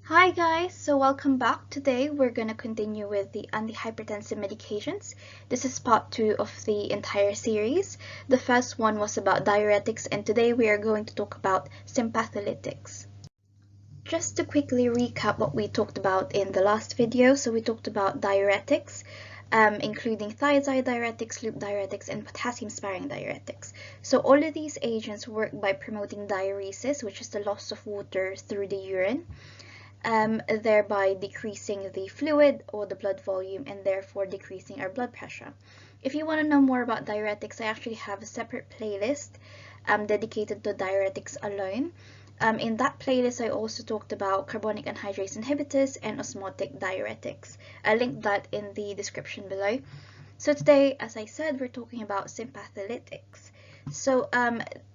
Hi guys, so welcome back. Today we're going to continue with the antihypertensive medications. This is part 2 of the entire series. The first one was about diuretics, and today we are going to talk about sympatholytics. Just to quickly recap what we talked about in the last video, so we talked about diuretics, including thiazide diuretics, loop diuretics, and potassium-sparing diuretics. So all of these agents work by promoting diuresis, which is the loss of water through the urine, thereby decreasing the fluid or the blood volume and therefore decreasing our blood pressure. If you want to know more about diuretics, I actually have a separate playlist dedicated to diuretics alone. In that playlist, I also talked about carbonic anhydrase inhibitors and osmotic diuretics. I'll link that in the description below. So today, as I said, we're talking about sympatholytics. So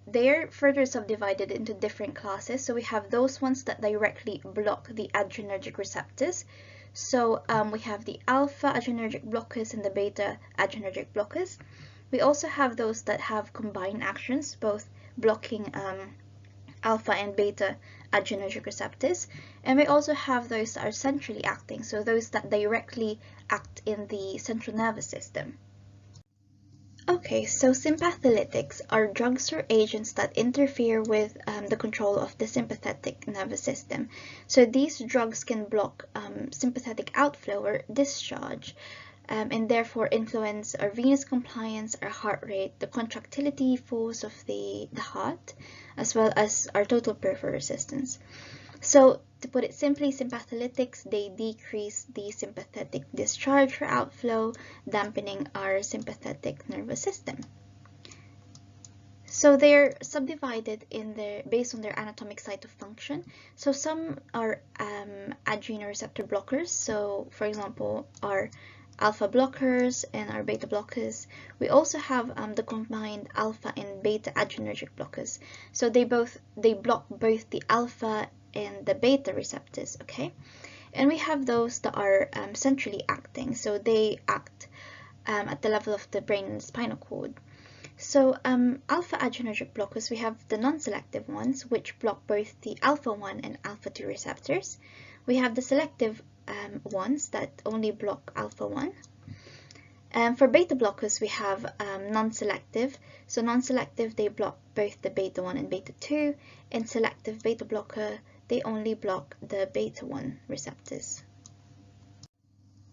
they're further subdivided into different classes. So we have those ones that directly block the adrenergic receptors. So we have the alpha adrenergic blockers and the beta adrenergic blockers. We also have those that have combined actions, both blocking alpha and beta adrenergic receptors, and we also have those that are centrally acting, so those that directly act in the central nervous system. Okay, so sympatholytics are drugs or agents that interfere with the control of the sympathetic nervous system. So these drugs can block sympathetic outflow or discharge, and therefore influence our venous compliance, our heart rate, the contractility force of the heart, as well as our total peripheral resistance. So to put it simply, sympatholytics, they decrease the sympathetic discharge or outflow, dampening our sympathetic nervous system. So they're subdivided based on their anatomic site of function. So some are adrenoreceptor blockers. So for example, our alpha blockers and our beta blockers. We also have the combined alpha and beta adrenergic blockers. So they block both the alpha and the beta receptors, okay? And we have those that are centrally acting. So they act at the level of the brain and spinal cord. So alpha adrenergic blockers, we have the non-selective ones, which block both the alpha-1 and alpha-2 receptors. We have the selective ones that only block alpha-1. For beta blockers, we have non-selective. So non-selective, they block both the beta-1 and beta-2, and selective beta blocker, they only block the beta-1 receptors.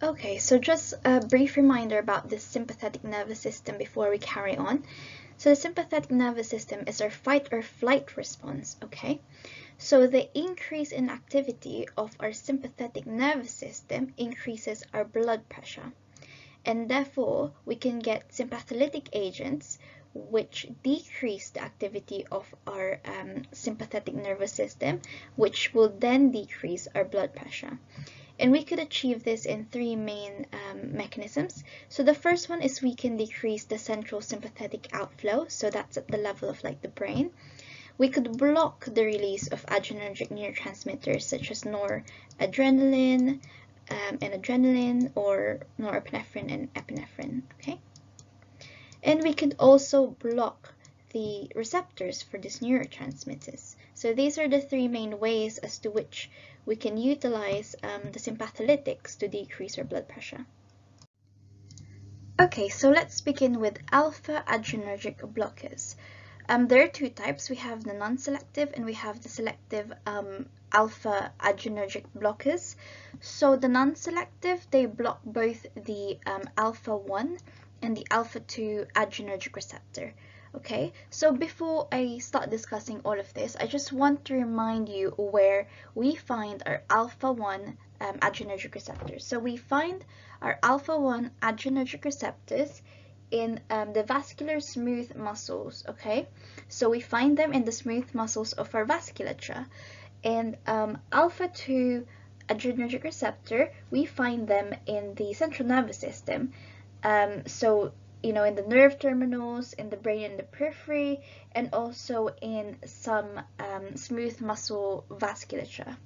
Okay, so just a brief reminder about the sympathetic nervous system before we carry on. So the sympathetic nervous system is our fight or flight response, okay? So the increase in activity of our sympathetic nervous system increases our blood pressure. And therefore, we can get sympatholytic agents which decrease the activity of our sympathetic nervous system, which will then decrease our blood pressure. And we could achieve this in three main mechanisms. So the first one is we can decrease the central sympathetic outflow. So that's at the level of like the brain. We could block the release of adrenergic neurotransmitters such as noradrenaline and adrenaline, or norepinephrine and epinephrine, okay? And we could also block the receptors for these neurotransmitters. So these are the three main ways as to which we can utilize the sympatholytics to decrease our blood pressure. Okay, so let's begin with alpha adrenergic blockers. There are two types. We have the non-selective and we have the selective alpha adrenergic blockers. So the non-selective, they block both the alpha-1 and the alpha-2 adrenergic receptor. Okay, so before I start discussing all of this, I just want to remind you where we find our alpha-1 adrenergic receptors. So we find our alpha-1 adrenergic receptors in the vascular smooth muscles, okay? So we find them in the smooth muscles of our vasculature. And alpha-2 adrenergic receptor, we find them in the central nervous system. So, you know, in the nerve terminals, in the brain and the periphery, and also in some smooth muscle vasculature.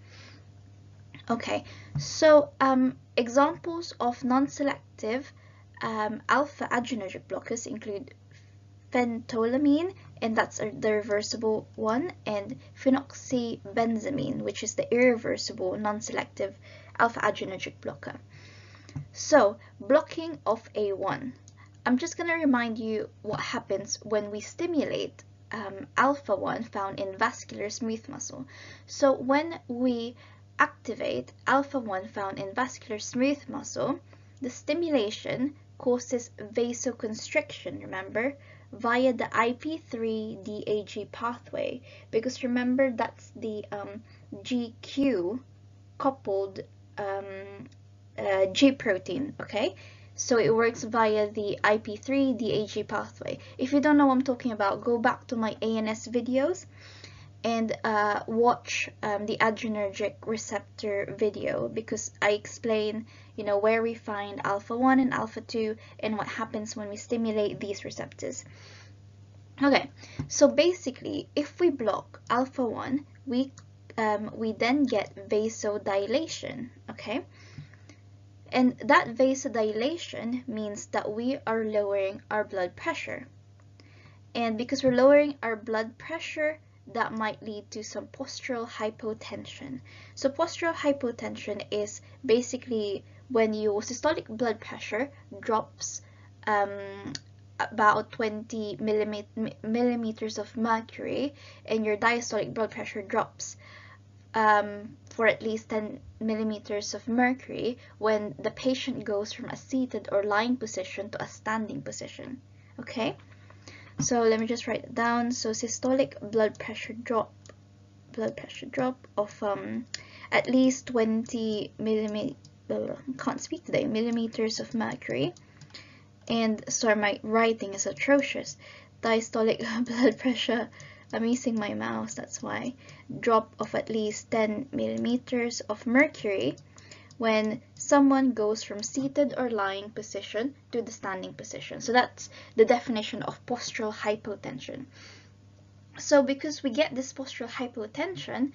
Okay, so examples of non-selective alpha adrenergic blockers include phentolamine, and that's the reversible one, and phenoxybenzamine, which is the irreversible non-selective alpha-adrenergic blocker. So, blocking of A1. I'm just going to remind you what happens when we stimulate alpha-1 found in vascular smooth muscle. So when we activate alpha-1 found in vascular smooth muscle, the stimulation causes vasoconstriction, remember, via the IP3-DAG pathway, because remember that's the GQ coupled G protein, okay? So it works via the IP3-DAG pathway. If you don't know what I'm talking about, go back to my ANS videos and watch the adrenergic receptor video, because I explain, you know, where we find alpha-1 and alpha-2 and what happens when we stimulate these receptors. Okay, so basically, if we block alpha-1, we then get vasodilation, okay? And that vasodilation means that we are lowering our blood pressure. And because we're lowering our blood pressure, that might lead to some postural hypotension. So postural hypotension is basically when your systolic blood pressure drops about 20 millimeters of mercury, and your diastolic blood pressure drops for at least 10 millimeters of mercury when the patient goes from a seated or lying position to a standing position. Okay, so let me just write it down. So systolic blood pressure drop of at least 20 millimeters of mercury. And sorry, my writing is atrocious. Diastolic blood pressure, I'm using my mouse, that's why. Drop of at least 10 millimeters of mercury when someone goes from seated or lying position to the standing position. So that's the definition of postural hypotension. So because we get this postural hypotension,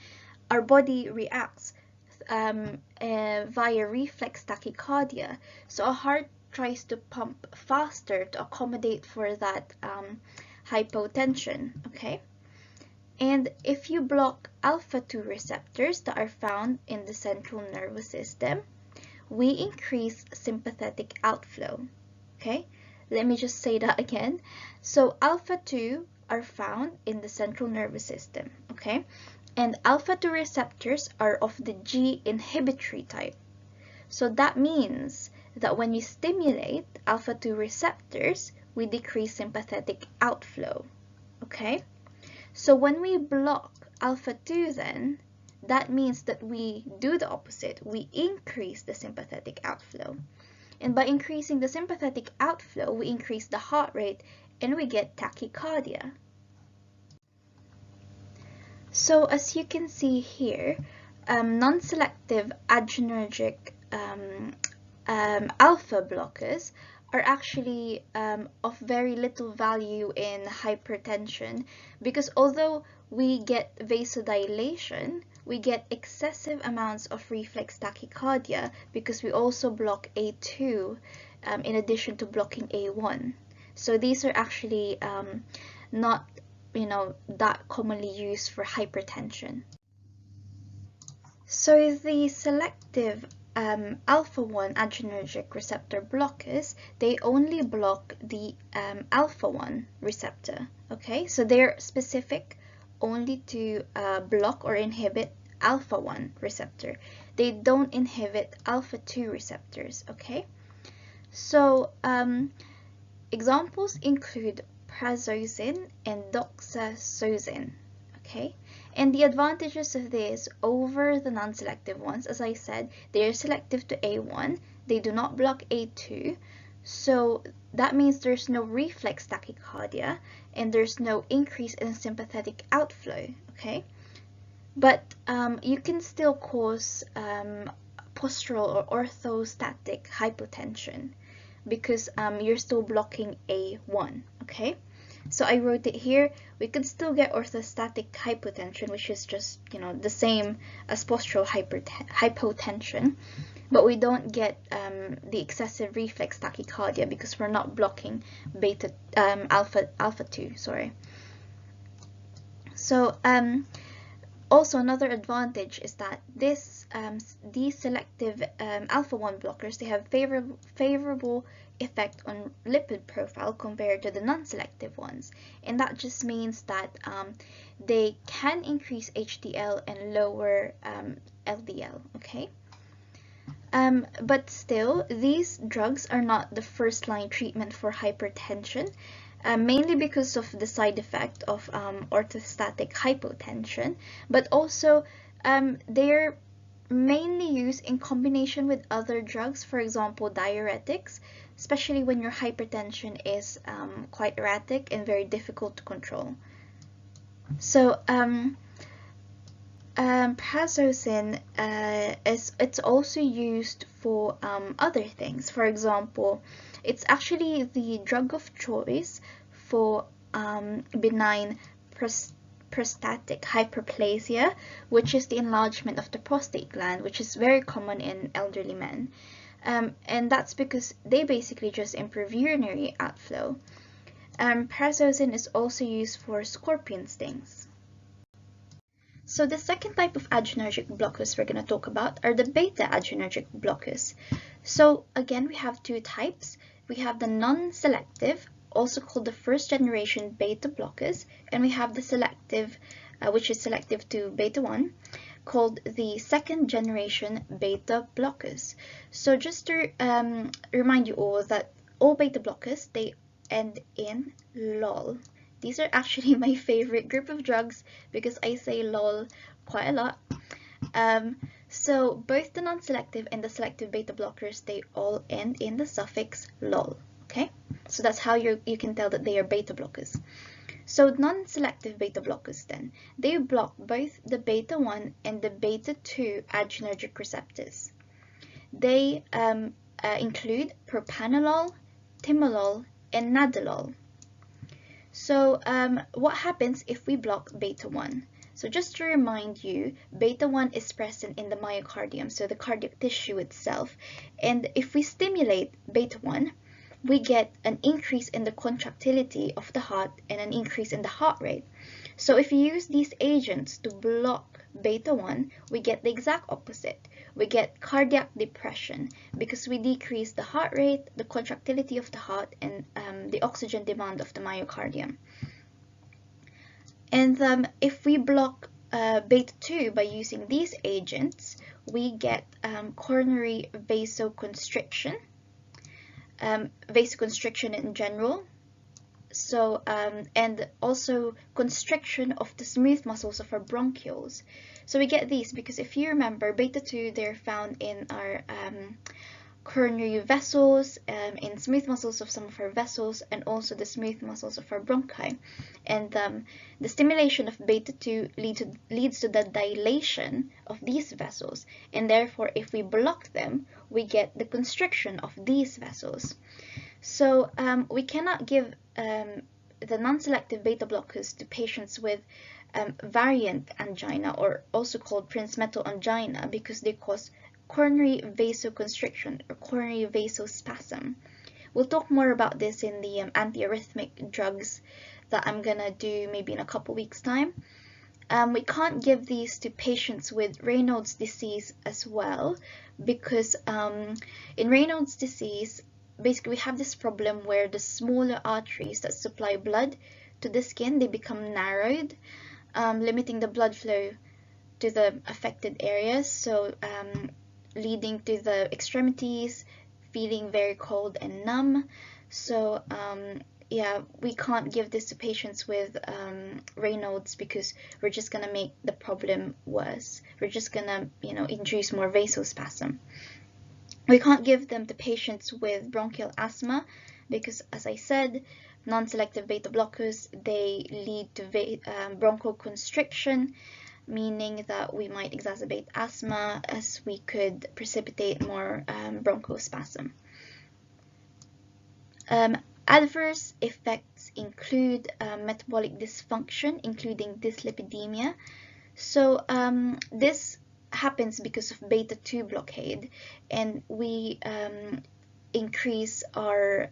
our body reacts via reflex tachycardia. So our heart tries to pump faster to accommodate for that hypotension, okay? And if you block alpha-2 receptors that are found in the central nervous system, we increase sympathetic outflow, okay? Let me just say that again. So alpha-2 are found in the central nervous system, okay? And alpha-2 receptors are of the G inhibitory type. So that means that when you stimulate alpha-2 receptors, we decrease sympathetic outflow, okay? So when we block alpha-2 then, that means that we do the opposite. We increase the sympathetic outflow. And by increasing the sympathetic outflow, we increase the heart rate and we get tachycardia. So as you can see here, non-selective adrenergic alpha blockers are actually of very little value in hypertension, because although we get vasodilation, we get excessive amounts of reflex tachycardia because we also block A2 in addition to blocking A1. So these are actually not, that commonly used for hypertension. So the selective alpha-1 adrenergic receptor blockers, they only block the alpha-1 receptor, okay? So they're specific only to block or inhibit alpha-1 receptor. They don't inhibit alpha-2 receptors, okay? So examples include prazosin and doxazosin, okay? And the advantages of this over the non-selective ones, as I said, they are selective to A1, they do not block A2, so that means there's no reflex tachycardia and there's no increase in sympathetic outflow, okay? But you can still cause postural or orthostatic hypotension because you're still blocking A1, okay? So I wrote it here. We could still get orthostatic hypotension, which is just, the same as postural hypotension, but we don't get the excessive reflex tachycardia because we're not blocking alpha 2, sorry. So also another advantage is that these selective alpha 1 blockers, they have favorable effect on lipid profile compared to the non-selective ones, and that just means that they can increase HDL and lower LDL, okay? But still, these drugs are not the first-line treatment for hypertension, mainly because of the side effect of orthostatic hypotension, but also they're mainly used in combination with other drugs, for example, diuretics, especially when your hypertension is quite erratic and very difficult to control. So prazosin it's also used for other things. For example, it's actually the drug of choice for benign prostatic hyperplasia, which is the enlargement of the prostate gland, which is very common in elderly men. And that's because they basically just improve urinary outflow. Prazosin is also used for scorpion stings. So the second type of adrenergic blockers we're going to talk about are the beta adrenergic blockers. So again, we have two types. We have the non-selective, also called the first generation beta blockers, and we have the selective, which is selective to beta 1, called the second generation beta blockers. So just to remind you all that all beta blockers, they end in lol. These are actually my favorite group of drugs because I say lol quite a lot. So both the non-selective and the selective beta blockers, they all end in the suffix lol, okay? So that's how you can tell that they are beta blockers. So non-selective beta blockers then, they block both the beta 1 and the beta 2 adrenergic receptors. They include propranolol, timolol, and nadolol. So what happens if we block beta 1? So just to remind you, beta 1 is present in the myocardium, so the cardiac tissue itself. And if we stimulate beta 1, we get an increase in the contractility of the heart and an increase in the heart rate. So if you use these agents to block beta 1, we get the exact opposite. We get cardiac depression because we decrease the heart rate, the contractility of the heart, and the oxygen demand of the myocardium. And if we block beta 2 by using these agents, we get coronary vasoconstriction, vasoconstriction in general. So and also constriction of the smooth muscles of our bronchioles. So we get these because if you remember, beta 2, they're found in our coronary vessels, in smooth muscles of some of our vessels, and also the smooth muscles of our bronchi. And the stimulation of beta 2 leads to the dilation of these vessels, and therefore if we block them, we get the constriction of these vessels. So we cannot give the non-selective beta blockers to patients with variant angina, or also called Prinzmetal angina, because they cause coronary vasoconstriction or coronary vasospasm. We'll talk more about this in the antiarrhythmic drugs that I'm gonna do maybe in a couple weeks time. We can't give these to patients with Raynaud's disease as well, because in Raynaud's disease, basically we have this problem where the smaller arteries that supply blood to the skin, they become narrowed, limiting the blood flow to the affected areas, so leading to the extremities feeling very cold and numb. So yeah, we can't give this to patients with Raynaud's because we're just gonna make the problem worse. We're just gonna, induce more vasospasm. We can't give them to patients with bronchial asthma because, as I said, non-selective beta blockers, they lead to bronchoconstriction, meaning that we might exacerbate asthma as we could precipitate more bronchospasm. Adverse effects include metabolic dysfunction, including dyslipidemia. So this happens because of beta-2 blockade, and we increase our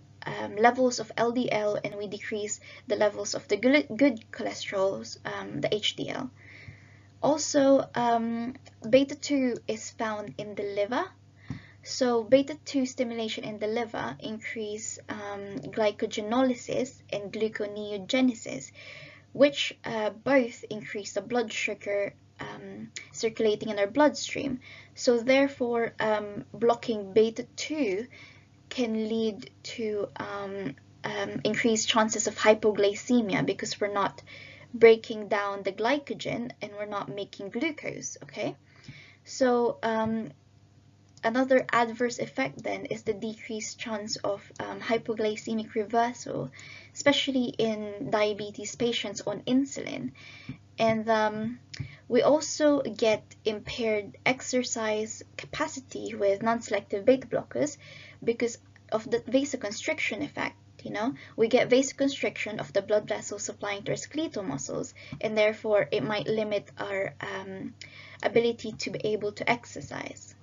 levels of LDL, and we decrease the levels of the good cholesterol, the HDL. Also, beta-2 is found in the liver. So beta-2 stimulation in the liver increase glycogenolysis and gluconeogenesis, which both increase the blood sugar circulating in our bloodstream. So therefore, blocking beta-2 can lead to increased chances of hypoglycemia, because we're not breaking down the glycogen and we're not making glucose, okay? So another adverse effect then is the decreased chance of hypoglycemic reversal, especially in diabetes patients on insulin. And we also get impaired exercise capacity with non-selective beta blockers because of the vasoconstriction effect. We get vasoconstriction of the blood vessels supplying to our skeletal muscles, and therefore it might limit our ability to be able to exercise.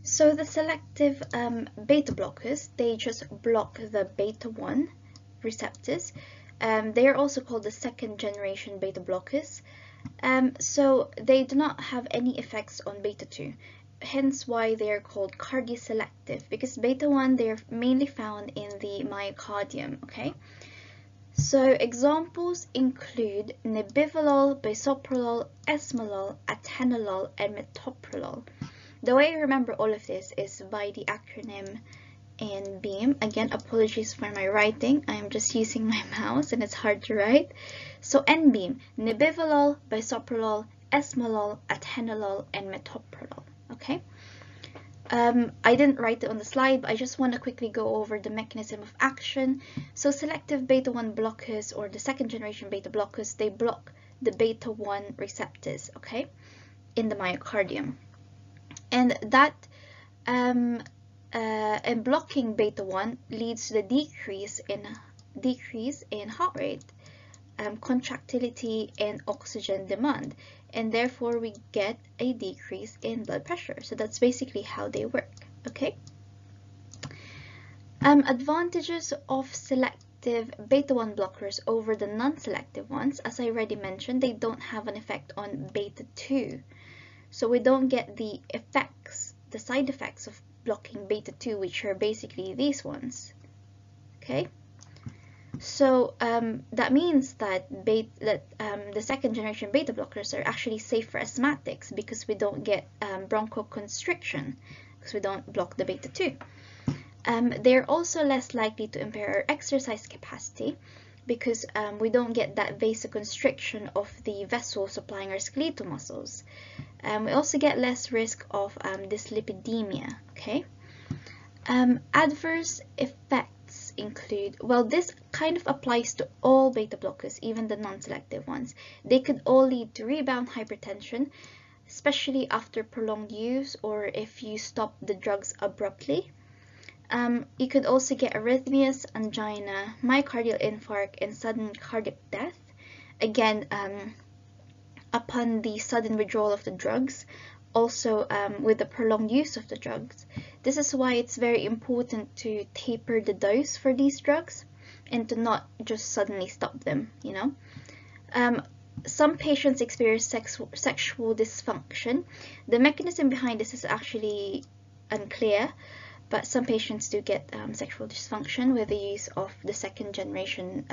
So the selective beta blockers, they just block the beta-1 receptors. They are also called the second generation beta blockers. So they do not have any effects on beta-2, hence why they are called cardioselective, because beta-1, they're mainly found in the myocardium, okay? So examples include nebivolol, bisoprolol, esmolol, atenolol, and metoprolol. The way I remember all of this is by the acronym NBEAM. Again, apologies for my writing. I'm just using my mouse and it's hard to write. So NBEAM, nebivolol, bisoprolol, esmolol, atenolol, and metoprolol. Okay. I didn't write it on the slide, but I just want to quickly go over the mechanism of action. So selective beta-1 blockers, or the second generation beta blockers, they block the beta-1 receptors, okay, in the myocardium. And that and blocking beta-1 leads to the decrease in heart rate, contractility, and oxygen demand, and therefore we get a decrease in blood pressure. So that's basically how they work, okay? Advantages of selective beta-1 blockers over the non-selective ones. As I already mentioned, they don't have an effect on beta-2. So we don't get the effects, the side effects of blocking beta-2, which are basically these ones, okay? So that means that the second generation beta blockers are actually safe for asthmatics, because we don't get bronchoconstriction, because we don't block the beta-2. They're also less likely to impair our exercise capacity, because we don't get that vasoconstriction of the vessel supplying our skeletal muscles. We also get less risk of dyslipidemia, okay? Adverse effects include, well, this kind of applies to all beta blockers, even the non-selective ones. They could all lead to rebound hypertension, especially after prolonged use or if you stop the drugs abruptly. You could also get arrhythmias, angina, myocardial infarct, and sudden cardiac death, again, upon the sudden withdrawal of the drugs, also with the prolonged use of the drugs. This is why it's very important to taper the dose for these drugs and to not just suddenly stop them, Some patients experience sexual dysfunction. The mechanism behind this is actually unclear, but some patients do get sexual dysfunction with the use of the second generation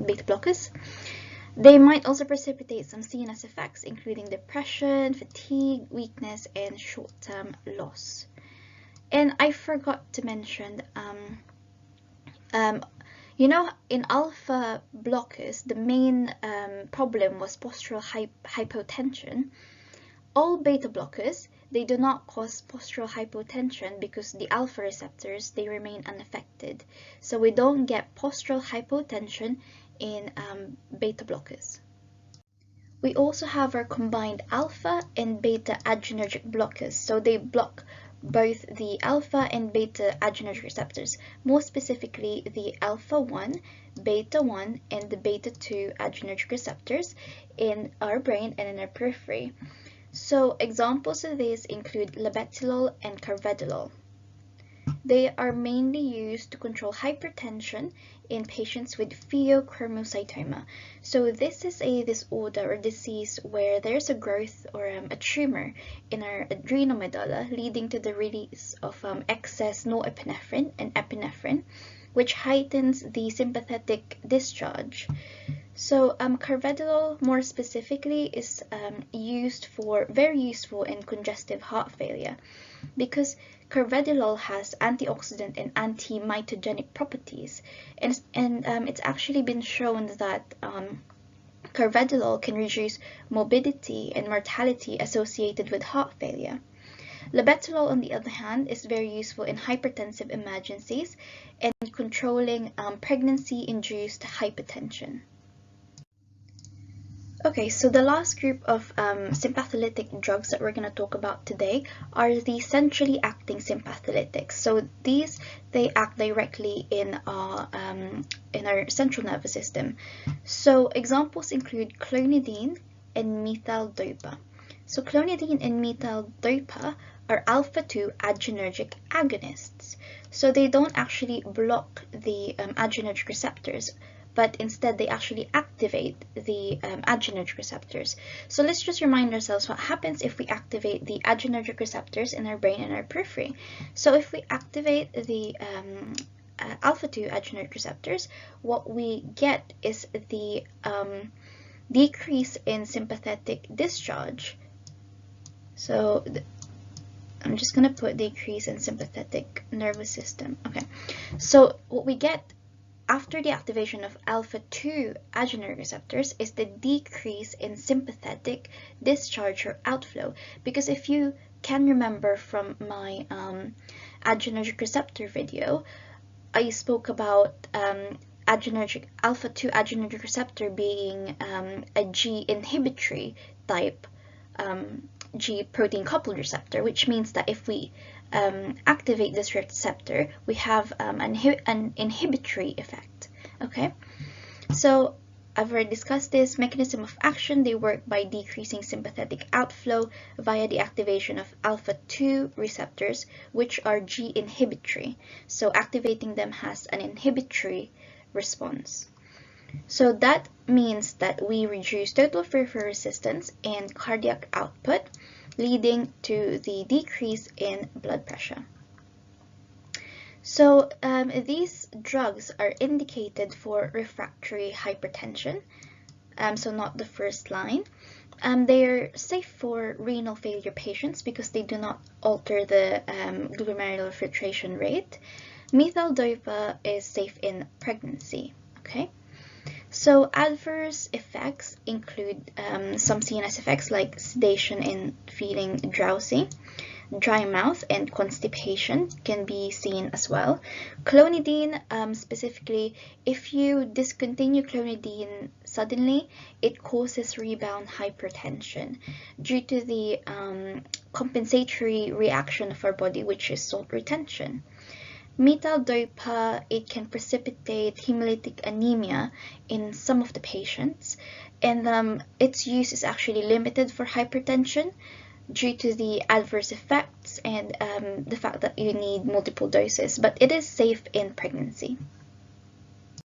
beta blockers. They might also precipitate some CNS effects, including depression, fatigue, weakness, and short-term loss. And I forgot to mention, in alpha blockers, the main problem was postural hypotension. All beta blockers, they do not cause postural hypotension because the alpha receptors, they remain unaffected. So we don't get postural hypotension in beta blockers. We also have our combined alpha and beta adrenergic blockers. So they block both the alpha and beta adrenergic receptors, more specifically the alpha 1, beta 1, and the beta 2 adrenergic receptors in our brain and in our periphery. So examples of these include labetalol and carvedilol. They are mainly used to control hypertension in patients with pheochromocytoma. So this is a disorder or disease where there's a growth or a tumor in our adrenal medulla, leading to the release of excess norepinephrine and epinephrine, which heightens the sympathetic discharge. So carvedilol more specifically is very useful in congestive heart failure, because carvedilol has antioxidant and anti-mitogenic properties, and it's actually been shown that carvedilol can reduce morbidity and mortality associated with heart failure. Labetalol, on the other hand, is very useful in hypertensive emergencies and controlling pregnancy-induced hypertension. Okay, so the last group of sympatholytic drugs that we're going to talk about today are the centrally acting sympatholytics. So they act directly in our central nervous system. So examples include clonidine and methyl-dopa. So clonidine and methyl-dopa are alpha-2 adrenergic agonists. So they don't actually block the adrenergic receptors, but instead they actually activate the adrenergic receptors. So let's just remind ourselves what happens if we activate the adrenergic receptors in our brain and our periphery. So if we activate the alpha-2 adrenergic receptors, what we get is the decrease in sympathetic discharge. So I'm just going to put decrease in sympathetic nervous system. Okay, so what we get after the activation of alpha-2 adrenergic receptors is the decrease in sympathetic discharge or outflow. Because if you can remember from my adrenergic receptor video, I spoke about alpha-2 adrenergic receptor being a G inhibitory type G protein coupled receptor, which means that if we activate this receptor, we have an inhibitory effect. Okay, so I've already discussed this mechanism of action. They work by decreasing sympathetic outflow via the activation of alpha-2 receptors, which are G inhibitory. So activating them has an inhibitory response. So that means that we reduce total peripheral resistance and cardiac output, leading to the decrease in blood pressure. So these drugs are indicated for refractory hypertension, so not the first line. They are safe for renal failure patients because they do not alter the glomerular filtration rate. Methyl-dopa is safe in pregnancy. Okay. So adverse effects include some CNS effects like sedation and feeling drowsy. Dry mouth and constipation can be seen as well. Clonidine, specifically, if you discontinue clonidine suddenly, it causes rebound hypertension due to the compensatory reaction of our body, which is salt retention. Methyl-dopa, it can precipitate hemolytic anemia in some of the patients, and its use is actually limited for hypertension due to the adverse effects and the fact that you need multiple doses, but it is safe in pregnancy.